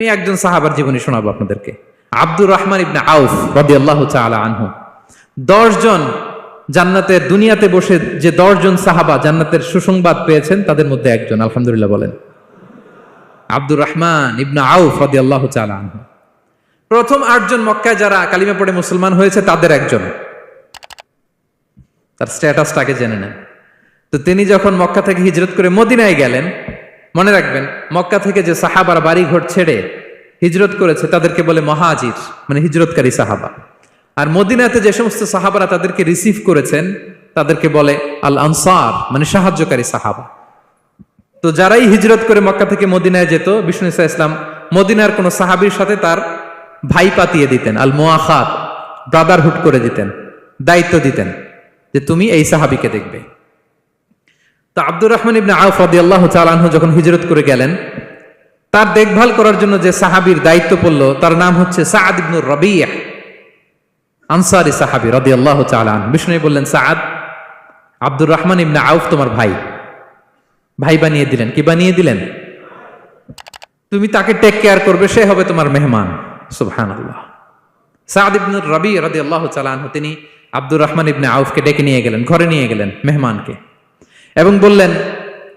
আমি একজন সাহাবার জীবনী শোনাবো আপনাদেরকে। আব্দুর রহমান ইবনে আউফ রাদিয়াল্লাহু তাআলা আনহু। 10 জন জান্নাতের দুনিয়াতে বসে যে 10 জন সাহাবা জান্নাতের সুসংবাদ পেয়েছেন তাদের মধ্যে একজন, আলহামদুলিল্লাহ বলেন। আব্দুর রহমান ইবনে আউফ রাদিয়াল্লাহু তাআলা আনহু প্রথম 8 জন মক্কায় যারা কালিমা পড়ে মুসলমান হয়েছে তাদের একজন। তার স্ট্যাটাসটাকে জেনে নেন। তো তিনি যখন মক্কা থেকে হিজরত করে মদিনায় গেলেন, মনে রাখবেন মক্কা থেকে যে সাহাবার বাড়ি ঘর ছেড়ে হিজরত করেছে তাদেরকে বলে মহাজির, মানে হিজরতকারী সাহাবা। আর মদিনাতে যে সমস্ত সাহাবারা তাদেরকে রিসিভ করেছেন তাদেরকে বলে আল আনসার, মানে সাহায্যকারী সাহাবা। তো যারাই হিজরত করে মক্কা থেকে মদিনায় যেত, বিষ্ণু ইসা ইসলাম মদিনার কোন সাহাবীর সাথে তার ভাই পাতিয়ে দিতেন, আল মুআখাত, ব্রাদারহুড করে দিতেন, দায়িত্ব দিতেন যে তুমি এই সাহাবীকে দেখবে। তো আব্দুর রহমান ইবনে আউফ রাদিয়াল্লাহু তাআলা আনহু যখন হিজরত করে গেলেন, তার দেখভাল করার জন্য যে সাহাবীর দায়িত্ব পড়ল তার নাম হচ্ছে সাআদ ইবনে রাবিয়া, আনসারী সাহাবী রাদিয়াল্লাহু তাআলা আনহু। বিষ্ণু বললেন, সাআদ, আব্দুর রহমান ইবনে আউফ তোমার ভাই, ভাই বানিয়ে দিলেন। কি বানিয়ে দিলেন? তুমি তাকে টেক কেয়ার করবে, সে হবে তোমার মেহমান। সুবহানাল্লাহ। সাআদ ইবনে রাবিয়া রাদিয়াল্লাহু তাআলা আনহু তিনি আব্দুর রহমান ইবনে আউফকে ডেকে নিয়ে গেলেন, ঘরে নিয়ে গেলেন মেহমানকে, এবং বললেন,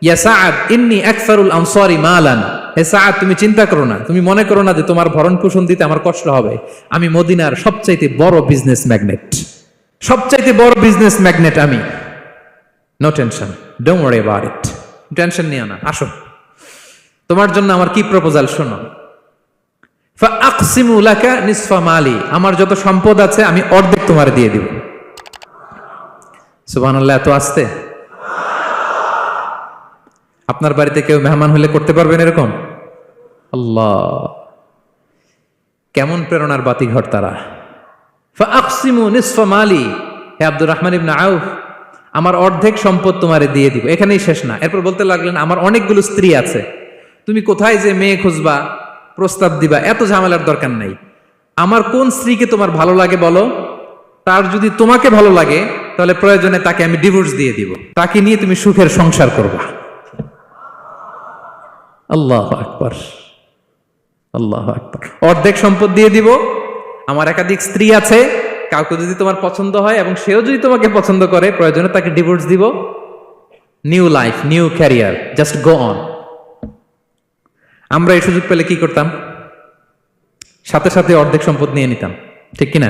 ইয়া সাআদ ইন্নী আকসারুল আনসারি মালান। হে সাআদ, তুমি চিন্তা করো না, তুমি মনে করো না যে তোমার ভরণ পোষণ দিতে আমার কষ্ট হবে। আমি মদিনার সবচাইতে বড় বিজনেস ম্যাগনেট, সবচাইতে বড় বিজনেস ম্যাগনেট আমি। No tension, don't worry about it. Tension নিও না, আসো, তোমার জন্য আমার কি প্রপোজাল শোনো। ফাআকসিমু লাকা নিসফা মালি, আমার যত সম্পদ আছে আমি অর্ধেক তোমার দিয়ে দিব। সুবহানাল্লাহ। এত আসতে আপনার বাড়িতে কেউ মেহমান হলে করতে পারবেন এরকম? আল্লাহ, কেমন প্রেরণার বাতিঘর তারা। ফাআকসিমু নিসফা মালি, হে আব্দুর রহমান ইবনে আউফ, আমার অর্ধেক সম্পদ তোমারে দিয়ে দিব। এখানেই শেষ না, এরপর বলতে লাগলেন, আমার অনেকগুলো স্ত্রী আছে, তুমি কোথায় যে মেয়ে খুঁজবা, প্রস্তাব দিবা, এত ঝামেলার দরকার নাই। আমার কোন স্ত্রীকে তোমার ভালো লাগে বলো, তার যদি তোমাকে ভালো লাগে তাহলে প্রয়োজনে তাকে আমি ডিভোর্স দিয়ে দিব, তাকে নিয়ে তুমি সুখের সংসার করবা। আল্লাহু আকবার, আল্লাহু আকবার। অর্ধেক সম্পদ দিয়ে দিব, আমার একাধিক স্ত্রী আছে, কাউকে যদি তোমার পছন্দ হয় এবং সেও যদি তোমাকে পছন্দ করে, প্রয়োজনে তাকে ডিভোর্স দিব। New life, new career, just go on. আমরা এই সুযোগ পেলে কি করতাম? সাথে সাথে অর্ধেক সম্পদ নিয়ে নিতাম, ঠিক কিনা?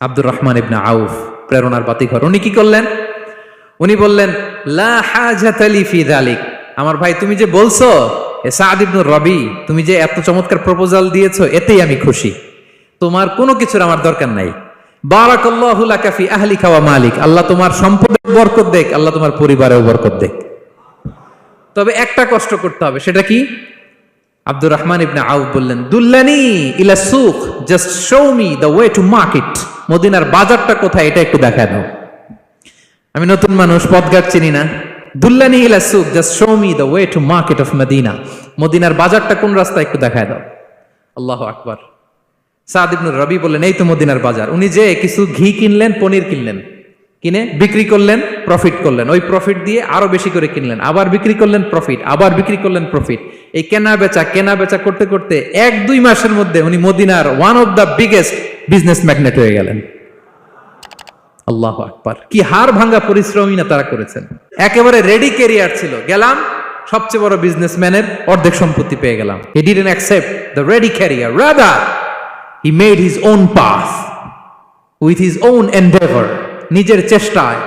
আব্দুর রহমান ইবনে আউফ প্রেরণার বাতিঘর। উনি কি করলেন? উনি বললেন, লা হাজাতা লি ফি যালিক। আমার ভাই, তুমি যে বলছো সাআদ ইবনে রবি, তুমি যে এত চমৎকার প্রপোজাল দিয়েছো, এতেই আমি খুশি। তোমার কোনো কিছুর আমার দরকার নাই। বারাকাল্লাহু লাকা ফি আহলিকা ওয়া মালিক, আল্লাহ তোমার সম্পদে বরকত দেখ, আল্লাহ তোমার পরিবারেও বরকত দেখ। তবে একটা কষ্ট করতে হবে, সেটা কি? আব্দুর রহমান ইবনে আউফ বললেন, দুল্লানি ইলা সুক, just show me the way to market. মদিনার বাজারটা কোথায় এটা একটু দেখায় দাও। আমি নতুন মানুষ, পথঘাট চিনি না। দুল্লানি ইলা সুক, just show me the way to market of Medina. মদিনার বাজারটা কোন রাস্তা একটু দেখায় দাও। আল্লাহু আকবার। সাআদ ইবনে রবি বললেন, এই তো মদিনার বাজার। উনি যে কিছু ঘি কিনলেন, পনির কিনলেন, কিনে বিক্রি করলেন, প্রফিট করলেন। ওই প্রফিট দিয়ে আরো বেশি করে কিনলেন, আবার বিক্রি করলেন, প্রফিট, আবার বিক্রি করলেন, প্রফিট। এই কেনা বেচা করতে করতে 1-2 মাসের মধ্যে উনি মদিনার one of the biggest business magnate হয়ে গেলেন। আল্লাহু আকবার। কি হাড় ভাঙ্গা পরিশ্রমই না তারা করেছেন। একেবারে রেডি ক্যারিয়ার ছিল, গেলাম সবচেয়ে বড় বিজনেসম্যানের অর্ধেক সম্পত্তি পেয়ে গেলাম। He didn't accept the ready career, rather he made his own path with his own Endeavour. নিজের চেষ্টায়,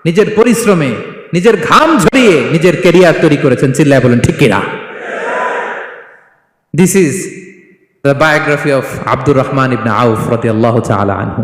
নিজের পরিশ্রমে, নিজের ঘাম ঝরিয়ে নিজের ক্যারিয়ার তৈরি করেছেন। চিল্লায় বলেন ঠিক কিনা? This is the biography of Abdul Rahman ibn Auf radiyallahu ta'ala anhu.